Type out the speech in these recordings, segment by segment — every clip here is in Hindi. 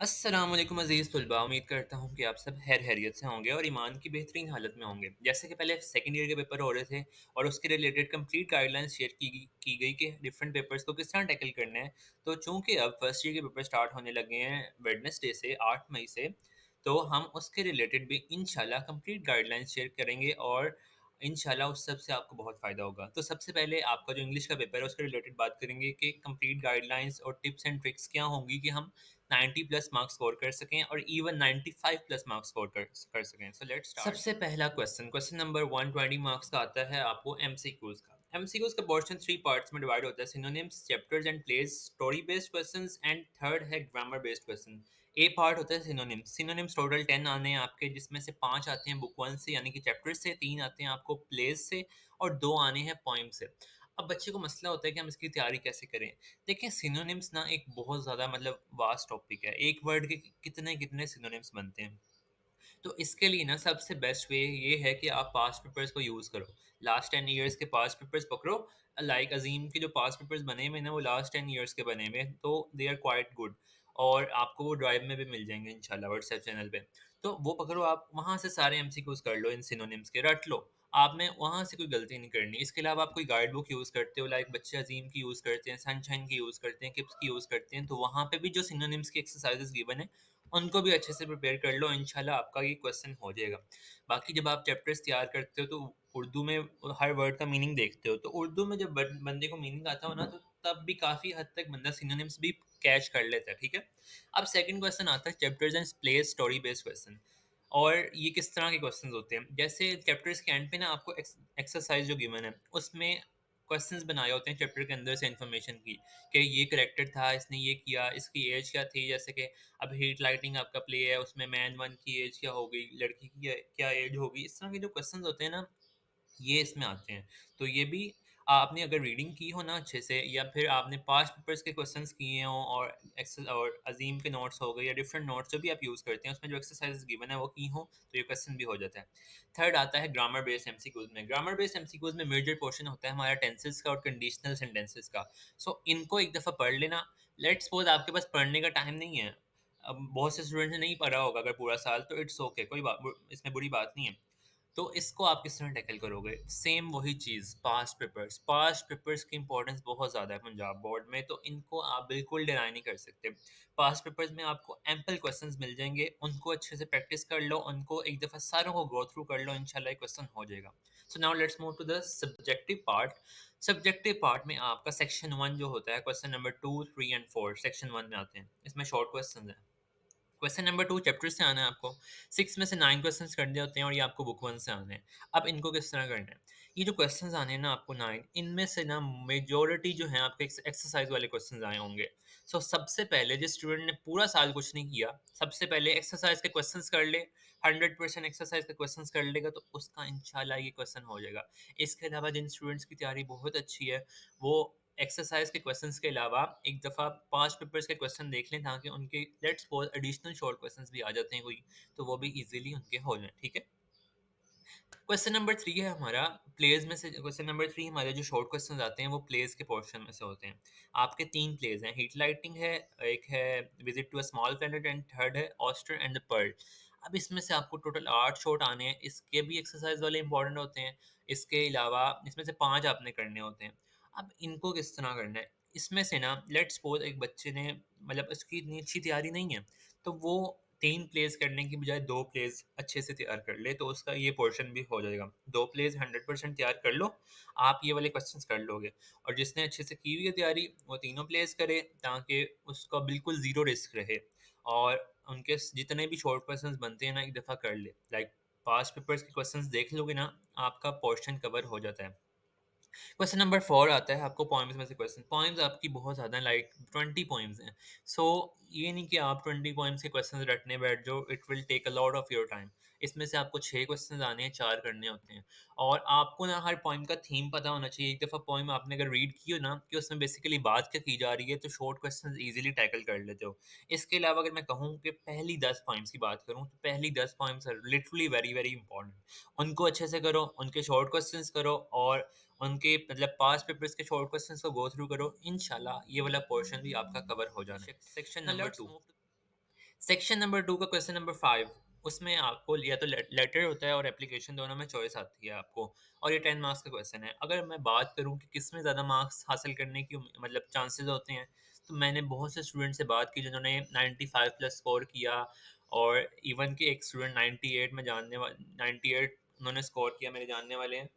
अस्सलाम वालेकुम अज़ीज़ तुलबा, उम्मीद करता हूँ कि आप सब खैरियत से होंगे और ईमान की बेहतरीन हालत में होंगे। जैसे कि पहले सेकंड ईयर के पेपर हो रहे थे और उसके रिलेटेड कंप्लीट गाइडलाइंस शेयर की गई कि डिफरेंट पेपर्स को किस तरह टैकल करना है। तो चूँकि अब फर्स्ट ईयर के पेपर स्टार्ट होने लगे हैं वेडनेसडे से 8 मई से, तो हम उसके रिलेटेड भी इंशाल्लाह कंप्लीट गाइडलाइंस शेयर करेंगे और इंशाल्लाह उस सब से आपको बहुत फ़ायदा होगा। तो सबसे पहले आपका जो इंग्लिश का पेपर है उसके रिलेटेड बात करेंगे कि कंप्लीट गाइडलाइंस और टिप्स एंड ट्रिक्स क्या होंगी कि हम 90 प्लस मार्क्स स्कोर कर सकें और इवन 95 प्लस मार्क्स स्कोर कर सकें। So let's start. सबसे पहला क्वेश्चन नंबर 120 मार्क्स का आता है आपको एमसीक्यूज का। एमसीक्यूज का पोर्शन 3 पार्ट्स में डिवाइड होता है, synonyms, chapters and place, story based questions and third है ग्रामर बेस्ड क्वेश्चन। ए पार्ट होता है सिनोनिम्स। सिनोनिम्स टोटल 10 आने हैं आपके, जिसमें से 5 आते हैं बुक 1 से यानी कि चैप्टर से, 3 आते हैं आपको प्लेस से और 2 आने हैं पोएम से। अब बच्चे को मसला होता है कि हम इसकी तैयारी कैसे करें। देखिए सिनोनिम्स ना एक बहुत ज़्यादा मतलब वास्ट टॉपिक है। एक वर्ड के कितने-कितने सिनोनिम्स बनते हैं। तो इसके लिए ना सबसे बेस्ट वे ये है कि आप पास्ट पेपर्स को यूज़ करो। लास्ट 10 इयर्स के पास्ट पेपर्स पकड़ो। लाइक अज़ीम के जो पास्ट पेपर्स बने हुए हैं ना वो लास्ट 10 इयर्स के बने हुए हैं, तो दे आर क्वाइट गुड और आपको वो ड्राइव में भी मिल जाएँगे इंशाल्लाह व्हाट्सएप चैनल पे। तो वो पकड़ो आप, वहाँ से सारे एमसीक्यूज़ कर लो इन सिनोनिम्स के, रट लो। आपने वहाँ से कोई गलती नहीं करनी। इसके अलावा आप कोई गाइड बुक यूज़ करते हो, लाइक बच्चे अज़ीम की यूज़ करते हैं, सनशाइन की यूज़ करते हैं, किप्स की यूज़ करते हैं, तो वहाँ पे भी जो सिनोनिम्स की एक्सरसाइज़ेज़ गिवन है उनको भी अच्छे से प्रिपेयर कर लो, इंशाल्लाह आपका ये क्वेश्चन हो जाएगा। बाकी जब आप चैप्टर्स तैयार करते हो तो उर्दू में हर वर्ड का मीनिंग देखते हो, तो उर्दू में जब बंदे को मीनिंग आता हो ना, तो तब भी काफ़ी हद तक बंदा सिनोनिम्स भी कैच कर लेता है, ठीक है? अब सेकंड क्वेश्चन आता है chapters and place story based question. और ये किस तरह के क्वेश्चंस होते हैं? जैसे चैप्टर्स के एंड पे ना आपको एक्सरसाइज़ जो गिवन है, उसमें क्वेश्चंस बनाए होते हैं चैप्टर के अंदर से इन्फॉर्मेशन की, कि ये करैक्टर था, इसने ये किया, इसकी एज क्या थी, जैसे कि अब हीट लाइटिंग आपका प्ले है, उसमें मैन 1 की एज क्या होगी, लड़की की क्या एज होगी, इस तरह के जो क्वेश्चंस होते हैं ना, ये इसमें आते हैं। तो ये भी आपने अगर रीडिंग की हो ना अच्छे से, या फिर आपने पास्ट पेपर्स के क्वेश्चंस किए हों और और अज़ीम के नोट्स हो गए या डिफरेंट नोट्स जो भी आप यूज़ करते हैं, उसमें जो एक्सरसाइज़ेज़ गिवन है वो की हों, तो ये क्वेश्चन भी हो जाता है। थर्ड आता है ग्रामर बेस्ड एमसीक्यूज़ में। ग्रामर बेस्ड एमसीक्यूज़ में मेजर पोर्शन होता है हमारा टेंसेस का और कंडीशनल सेंटेंसेस का। सो इनको एक दफ़ा पढ़ लेना। लेट्स सपोज़ आपके पास पढ़ने का टाइम नहीं है। अब बहुत से स्टूडेंट ने नहीं पढ़ा होगा अगर पूरा साल, तो इट्स ओके, कोई इसमें बुरी बात नहीं है। तो इसको आप किस तरह टैकल करोगे? सेम वही चीज़, पास्ट पेपर्स की इम्पोर्टेंस बहुत ज़्यादा है पंजाब बोर्ड में, तो इनको आप बिल्कुल डिनाई नहीं कर सकते। पास्ट पेपर्स में आपको एम्पल क्वेश्चंस मिल जाएँगे, उनको अच्छे से प्रैक्टिस कर लो, उनको एक दफ़ा सारों को गो थ्रू कर लो, इंशाल्लाह ये क्वेश्चन हो जाएगा। So now let's move to the subjective part. Subjective part में आपका सेक्शन 1 जो होता है, क्वेश्चन नंबर 2, 3 एंड 4 सेक्शन 1 में आते हैं। इसमें शॉर्ट क्वेश्चंस हैं। क्वेश्चन नंबर 2 चैप्टर से आना है आपको। 6 में से 9 क्वेश्चंस करने होते हैं और ये आपको बुक 1 से आने हैं। अब इनको किस तरह करना है? ये जो क्वेश्चंस आने हैं ना आपको 9, इनमें से ना मेजॉरिटी जो हैं आपके एक्सरसाइज वाले क्वेश्चंस आए होंगे। सो सबसे पहले जिस स्टूडेंट ने पूरा साल कुछ नहीं किया, सबसे पहले एक्सरसाइज के क्वेश्चंस कर ले, 100% एक्सरसाइज के क्वेश्चंस कर लेगा तो उसका इंशाल्लाह ये क्वेश्चन हो जाएगा। इसके अलावा जिन स्टूडेंट्स की तैयारी बहुत अच्छी है, वो एक्सरसाइज के क्वेश्चंस के अलावा एक दफ़ा पास्ट पेपर्स के क्वेश्चन देख लें, ताकि उनके let's suppose additional short questions भी आ जाते हैं कोई, तो वो भी ईज़िली उनके हो जाएँ, ठीक है? क्वेश्चन नंबर 3 है हमारा प्लेज़ में से। क्वेश्चन नंबर 3 हमारे जो शॉर्ट क्वेश्चंस आते हैं वो प्लेज़ के पोर्शन में से होते हैं। आपके 3 प्लेज़ हैं, हीट लाइटिंग है, एक है visit to a small planet and third है ऑस्टर एंड द पर्ल। अब इसमें से आपको टोटल 8 शॉट आने हैं, इसके भी एक्सरसाइज़ वाले इंपॉर्टेंट होते हैं। इसके अलावा इसमें से 5 आपने करने होते हैं। अब इनको किस तरह करना है? इसमें से ना लेट्स सपोज़ एक बच्चे ने मतलब उसकी इतनी अच्छी तैयारी नहीं है, तो वो 3 प्लेज़ करने की बजाय 2 प्लेज़ अच्छे से तैयार कर ले, तो उसका ये पोर्शन भी हो जाएगा। 2 प्लेज़ 100% तैयार कर लो, आप ये वाले क्वेश्चंस कर लोगे। और जिसने अच्छे से की हुई है तैयारी, वो तीनों प्लेज़ करे, ताकि उसका बिल्कुल ज़ीरो रिस्क रहे। और उनके जितने भी शॉर्ट क्वेश्चंस बनते हैं ना, एक दफ़ा कर ले। लाइक पास्ट पेपर्स के क्वेश्चंस देख लोगे ना, आपका पोर्शन कवर हो जाता है। क्वेश्चन नंबर 4 आता है आपको पोएम्स में से क्वेश्चन। पोएम्स आपकी बहुत ज़्यादा लाइक 20 पोएम्स हैं। सो ये नहीं कि आप 20 पोएम्स के क्वेश्चंस रटने बैठ जाओ, it will take a lot of your time. इसमें से आपको 6 क्वेश्चंस आने हैं, 4 करने होते हैं। और आपको ना हर पोएम का थीम पता होना चाहिए। एक दफ़ा पोएम आपने अगर रीड की हो ना कि उसमें बेसिकली बात क्या की जा रही है, तो शॉर्ट क्वेश्चंस ईज़िली टैकल कर लेते हो। इसके अलावा अगर मैं कहूँ कि पहली 10 पोएम्स की बात करूँ, तो पहली 10 poems are literally very, very important. उनको अच्छे से करो, उनके शॉर्ट क्वेश्चंस करो और उनके मतलब पास्ट पेपर्स के शॉर्ट क्वेश्चंस को गो थ्रू करो, इंशाल्लाह ये वाला पोर्शन भी आपका कवर हो जाना है। Section number 2। सेक्शन नंबर 2 का क्वेश्चन नंबर 5, उसमें आपको या तो लेटर होता है और एप्लीकेशन, दोनों में चॉइस आती है आपको, और ये 10 मार्क्स का क्वेश्चन है। अगर मैं बात करूँ कि किसमें ज़्यादा मार्क्स हासिल करने की मतलब चांसेस होते हैं, तो मैंने बहुत से स्टूडेंट से बात की जिन्होंने 95 प्लस स्कोर किया, और इवन कि एक स्टूडेंट 98 में जानने वा 98 उन्होंने स्कोर किया, मेरे जानने वाले हैं।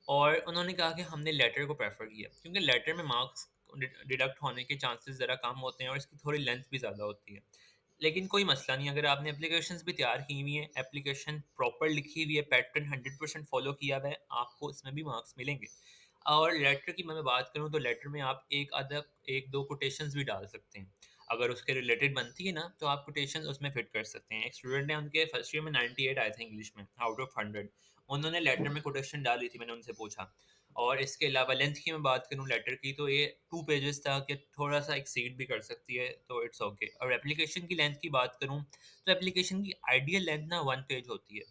और उन्होंने कहा कि हमने लेटर को प्रेफ़र किया, क्योंकि लेटर में मार्क्स डिडक्ट होने के चांसेस ज़रा कम होते हैं और इसकी थोड़ी लेंथ भी ज़्यादा होती है। लेकिन कोई मसला नहीं, अगर आपने एप्लीकेशंस भी तैयार की हुई हैं, एप्लीकेशन प्रॉपर लिखी हुई है, पैटर्न 100% फ़ॉलो किया हुआ है, आपको इसमें भी मार्क्स मिलेंगे। और लेटर की मैं बात करूँ तो लेटर में आप एक आधा 1-2 कोटेशंस भी डाल सकते हैं। अगर उसके रिलेटेड बनती है ना, तो आप कोटेशंस उसमें फिट कर सकते हैं। एक स्टूडेंट ने, उनके फर्स्ट ईयर में 98 आए थे इंग्लिश में आउट ऑफ 100, उन्होंने लेटर में कोटेशन डाली थी, मैंने उनसे पूछा। और इसके अलावा लेंथ की मैं बात करूँ लेटर की, तो ये 2 पेजेज़ तक या थोड़ा-सा एक्सीड भी कर सकती है, तो इट्स ओके। और एप्लीकेशन की लेंथ की बात करूँ, तो एप्लीकेशन की आइडियल लेंथ ना 1 पेज होती है।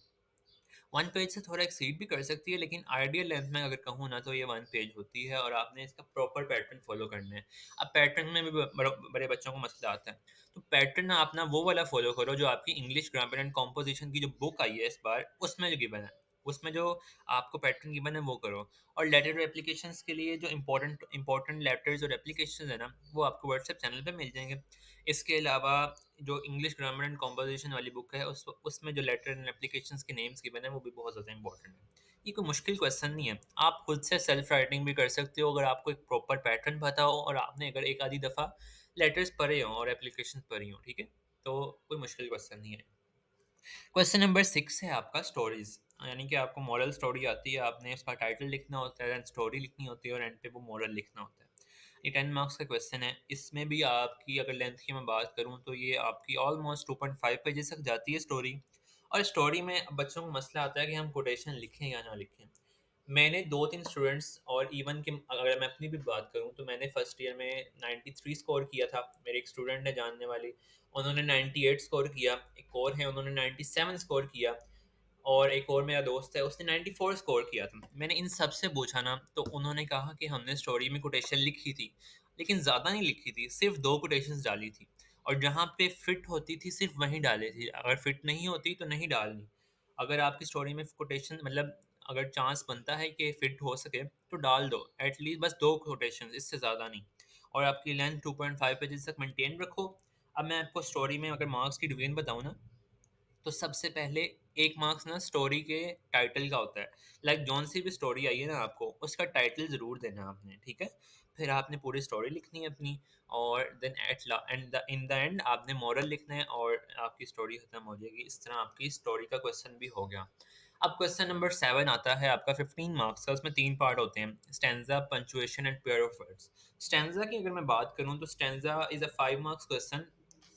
1 पेज से थोड़ा एक्सीड भी कर सकती है, लेकिन आइडियल लेंथ में अगर कहूँ ना, तो ये 1 पेज होती है, और आपने इसका प्रॉपर पैटर्न फ़ॉलो करना है। अब पैटर्न में भी बड़े बच्चों को मसला आता है। तो पैटर्न ना आप ना वो वाला फ़ॉलो करो जो आपकी इंग्लिश ग्रामर एंड कंपोज़िशन की जो बुक आई है इस बार, उसमें जो गिवन है। उसमें जो आपको पैटर्न गिवन है वो करो। और लेटर एप्लीकेशंस के लिए जो इम्पोर्टेंट इम्पोर्टेंट लेटर्स और एप्लीकेशंस है ना, वो आपको व्हाट्सएप चैनल पे मिल जाएँगे। इसके अलावा जो इंग्लिश ग्रामर एंड कंपोजिशन वाली बुक है, उसमें जो लेटर एंड एप्लीकेशंस के नेम्स गिवन है, वो भी बहुत ज़्यादा इंपॉर्टेंट है। ये कोई मुश्किल क्वेश्चन नहीं है। आप खुद से सेल्फ राइटिंग भी कर सकते हो, अगर आपको एक प्रॉपर पैटर्न पता हो और आपने अगर एक आधी दफ़ा लेटर्स पढ़े हों और एप्लीकेशंस पढ़ी हों, ठीक है? तो कोई मुश्किल क्वेश्चन नहीं है। क्वेश्चन नंबर 6 है आपका स्टोरीज़, यानी कि आपको मॉरल स्टोरी आती है, आपने उसका टाइटल लिखना होता है, देन स्टोरी लिखनी होती है और एंड पे वो मॉरल लिखना होता है। ये 10 मार्क्स का क्वेश्चन है। इसमें भी आपकी अगर लेंथ की मैं बात करूँ, तो ये आपकी ऑलमोस्ट 2.5 पेजेज़ तक जाती है स्टोरी। और स्टोरी में बच्चों को मसला आता है कि हम कोटेशन लिखें या ना लिखें। मैंने 2-3 स्टूडेंट्स, और इवन कि अगर मैं अपनी भी बात करूँ, तो मैंने फर्स्ट ईयर में 93 स्कोर किया था। मेरे एक स्टूडेंट है जानने वाली, उन्होंने 98 स्कोर किया, एक और है उन्होंने 97 स्कोर किया, और एक और मेरा दोस्त है उसने 94 स्कोर किया था। मैंने इन सब से पूछा ना, तो उन्होंने कहा कि हमने स्टोरी में कोटेशन लिखी थी, लेकिन ज़्यादा नहीं लिखी थी, सिर्फ़ 2 कोटेशंस डाली थी, और जहाँ पे फिट होती थी सिर्फ़ वहीं डाली थी, अगर फिट नहीं होती तो नहीं डालनी। अगर आपकी स्टोरी में कोटेशन मतलब अगर चांस बनता है कि फिट हो सके, तो डाल दो, एटलीस्ट बस 2 कोटेशंस, इससे ज़्यादा नहीं। और आपकी लेंथ 2.5 पेजेज़ तक मेंटेन रखो। अब मैं आपको स्टोरी में अगर मार्क्स की डिवीज़न बताऊँ ना, तो सबसे पहले 1 मार्क्स ना स्टोरी के टाइटल का होता है। लाइक जौन सी भी स्टोरी आई है ना आपको, उसका टाइटल ज़रूर देना है आपने, ठीक है? फिर आपने पूरी स्टोरी लिखनी है अपनी, और देन एट ला and the in the end आपने मोरल लिखना है, और आपकी स्टोरी खत्म हो जाएगी। इस तरह आपकी स्टोरी का क्वेश्चन भी हो गया। अब क्वेश्चन नंबर 7 आता है आपका 15 मार्क्स का, उसमें 3 पार्ट होते हैं, stanza, punctuation and pair of words. Stanza की अगर मैं बात करूँ, तो stanza is a 5 marks question,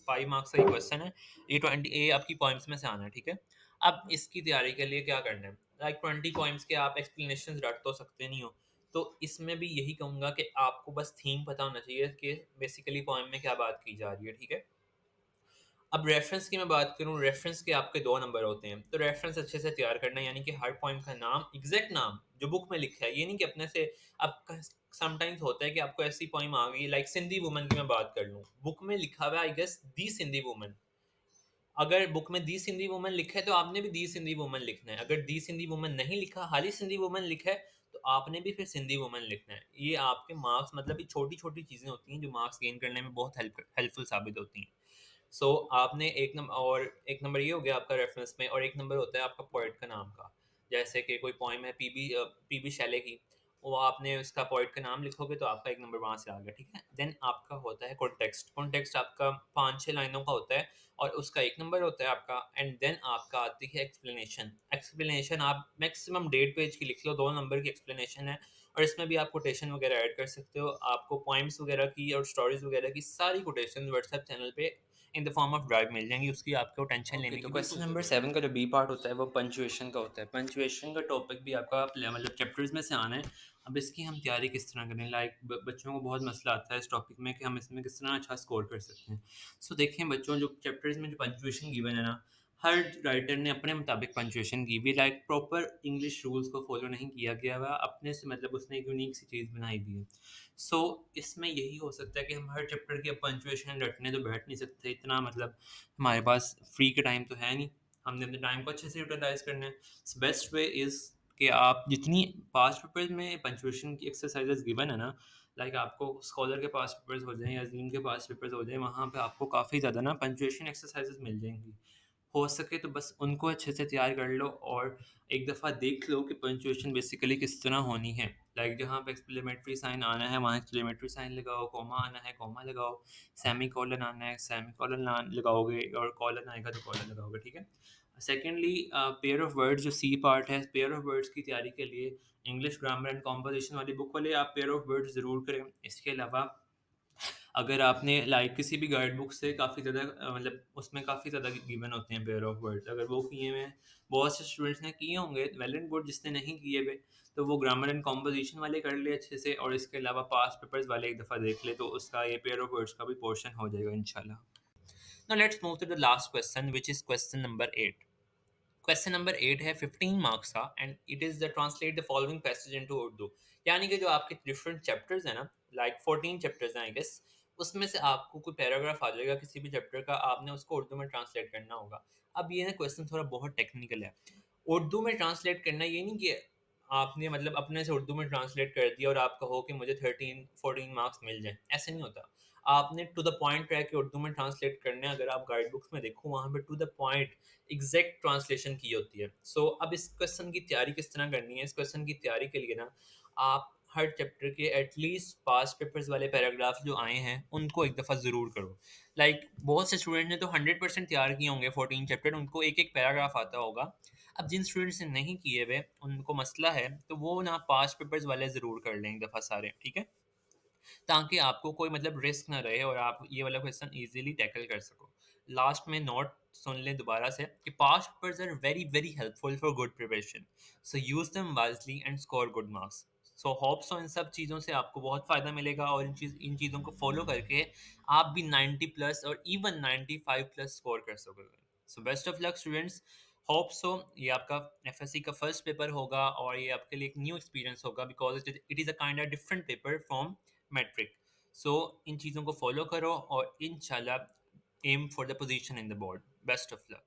5 marks का ये क्वेश्चन है। ये आपकी पॉइंट्स में से आना है, ठीक है? अब इसकी तैयारी के लिए क्या करना है? लाइक 20 पॉइंट्स के आप एक्सप्लेनेशंस रट तो सकते नहीं हो, तो इसमें भी यही कहूँगा कि आपको बस थीम पता होना चाहिए कि बेसिकली पोएम में क्या बात की जा रही है, ठीक है? अब रेफ़रेंस की मैं बात करूँ, रेफ़रेंस के आपके 2 नंबर होते हैं, तो रेफ़रेंस अच्छे से तैयार करना है, यानी कि हर पॉइंट का नाम, एग्ज़ैक्ट नाम, जो बुक में लिखा है, ये नहीं कि अपने से। अब क समटाइम्स होता है कि आपको ऐसी पोएम आ गई, लाइक सिंधी वुमन की मैं बात कर लूँ, बुक में लिखा हुआ है I guess the Sindhi woman. अगर बुक में दी सिंधी वुमन लिखा है, तो आपने भी दी सिंधी वुमन लिखना है। अगर दी सिंधी वुमन नहीं लिखा, खाली सिंधी वुमन लिखा है, तो आपने भी फिर सिंधी वुमन लिखना है। ये आपके मार्क्स, मतलब ये छोटी-छोटी चीज़ें होती हैं, जो मार्क्स गेन करने में बहुत हेल्पफुल साबित होती हैं। सो आपने एक नंबर ये हो गया आपका रेफ़रेंस में, और एक नंबर होता है आपका पोएट का नाम का। जैसे कि कोई पोएम है पीबी शैले की, वो आपने उसका पोएट का नाम लिखोगे, तो आपका 1 नंबर वहाँ से आ गया, ठीक है? देन आपका होता है कॉन्टेक्स्ट। कॉन्टेक्स्ट आपका 5-6 लाइनों का होता है, और उसका 1 नंबर होता है आपका, एंड देन आपका आती है एक्सप्लेनेशन। एक्सप्लेनेशन आप मैक्सिमम 1.5 पेज की लिख लो, 2 नंबर की एक्सप्लेनेशन है, और इसमें भी आप कोटेशन वगैरह ऐड कर सकते हो। आपको पोएम्स वगैरह की और स्टोरीज़ वगैरह की सारी कोटेशन व्हाट्सएप चैनल पे in the form of drive मिल जाएँगी, उसकी आपको टेंशन ओके, लेने तो की क्वेश्चन बिल्कुल नंबर ज़रूरत 7 का जो बी पार्ट होता है वो पंक्चुएशन का होता है। पंक्चुएशन का टॉपिक भी आपका मतलब चैप्टर्स में से आना है। अब इसकी हम तैयारी किस तरह करें? लाइक ब बच्चों को बहुत मसला आता है इस टॉपिक में कि हम इसमें किस तरह अच्छा स्कोर कर सकते हैं। सो देखें बच्चों, जो चैप्टर्स में जो पंक्चुएशन गिवन है ना, हर राइटर ने अपने मुताबिक पंक्चुएशन की भी, लाइक प्रॉपर इंग्लिश रूल्स को फॉलो नहीं किया गया हुआ, अपने से मतलब उसने एक यूनिक सी चीज़ बनाई दी है। सो इसमें यही हो सकता है कि हम हर चैप्टर की अब पंक्चुएशन रटने तो बैठ नहीं सकते, इतना मतलब हमारे पास फ्री का टाइम तो है नहीं, हमने अपने टाइम को अच्छे से यूटिलाइज़ करना है। बेस्ट वे इज़ कि आप जितनी पास्ट पेपर्स में पंक्चुएशन की एक्सरसाइजेज़ गिवन है ना, लाइक आपको स्कॉलर के पास पेपर्स हो जाएँ या अज़ीम के पास पेपर्स हो जाएँ, वहाँ पे आपको काफ़ी ज़्यादा ना पंक्चुएशन एक्सरसाइजेज़ मिल जाएँगी। हो सके तो बस उनको अच्छे से तैयार कर लो और एक दफ़ा देख लो कि पंक्चुएशन बेसिकली किस तरह होनी है। लाइक जहाँ पे एक्सक्लेमेटरी साइन आना है, वहाँ एक्सक्लेमेटरी साइन लगाओ, कॉमा आना है, कॉमा लगाओ, सेमीकोलन आना है, सेमीकोलन लगाओगे और कॉलन आएगा तो कॉलन लगाओगे, ठीक है? सेकेंडली पेयर ऑफ वर्ड्स जो सी पार्ट है, पेयर ऑफ वर्ड्स की तैयारी के लिए इंग्लिश ग्रामर एंड कंपोज़िशन वाली बुक वाले आप पेयर ऑफ वर्ड्स ज़रूर करें। इसके अलावा अगर आपने लाइक किसी भी गाइड बुक से काफ़ी ज़्यादा मतलब उसमें काफ़ी ज़्यादा गिवन होते हैं पेयर ऑफ वर्ड्स, अगर वो किए हुए हैं, बहुत से स्टूडेंट्स ने किए होंगे, वेल एंड गुड, जिसने नहीं किए हुए तो वो ग्रामर एंड कॉम्पोजिशन वाले कर ले अच्छे से और इसके अलावा पास्ट पेपर्स वाले एक दफ़ा देख ले तो उसका ये पेयर ऑफ वर्ड्स का भी पोर्शन हो जाएगा इंशाल्लाह। Now let's move to the last question, which is question number 8. Question number 8 है 15 मार्क्स का and it is the translate the following passage into Urdu. यानी कि जो आपके डिफरेंट चैप्टर्स हैं ना, लाइक 14 चैप्टर्स हैं आई गेस, उसमें से आपको कोई पैराग्राफ आ जाएगा किसी भी चैप्टर का, आपने उसको उर्दू में ट्रांसलेट करना होगा। अब ये ना क्वेश्चन थोड़ा बहुत टेक्निकल है। उर्दू में ट्रांसलेट करना ये नहीं कि आपने मतलब अपने से उर्दू में ट्रांसलेट कर दिया और आप कहो कि मुझे 13-14 मार्क्स मिल जाएँ, ऐसे नहीं होता। आपने टू द पॉइंट रह के उर्दू में ट्रांसलेट करने हैं, अगर आप गाइड बुक्स में देखो वहाँ पे to the point exact translation की होती है। अब इस क्वेश्चन की तैयारी किस तरह करनी है? इस क्वेश्चन की तैयारी के लिए ना आप हर चैप्टर के एटलीस्ट पास्ट पेपर्स वाले पैराग्राफ जो आए हैं उनको एक दफ़ा ज़रूर करो। बहुत से स्टूडेंट ने तो 100% तैयार किए होंगे 14 चैप्टर, उनको एक एक पैराग्राफ आता होगा। अब जिन स्टूडेंट्स ने नहीं किए हुए उनको मसला है तो वो ना पास्ट पेपर्स वाले ज़रूर कर लें एक दफ़ा सारे, ठीक है? ताकि आपको कोई मतलब रिस्क ना रहे और आप ये वाला क्वेश्चन इजीली टैकल कर सको। लास्ट में नोट सुन लें दोबारा से कि past papers are very very helpful for good preparation, so use them wisely and score good marks. So hope so इन सब चीज़ों से आपको बहुत फ़ायदा मिलेगा और इन चीज़ों को फॉलो करके आप भी 90 प्लस और इवन 95 प्लस स्कोर कर सकोगे। So best of luck students, hope so ये आपका एफएससी का फर्स्ट पेपर होगा और ये आपके लिए एक न्यू एक्सपीरियंस होगा because it is a kind of different paper from metric. So इन चीज़ों को फॉलो करो और इंशाल्लाह aim for the position in the board. Best of luck.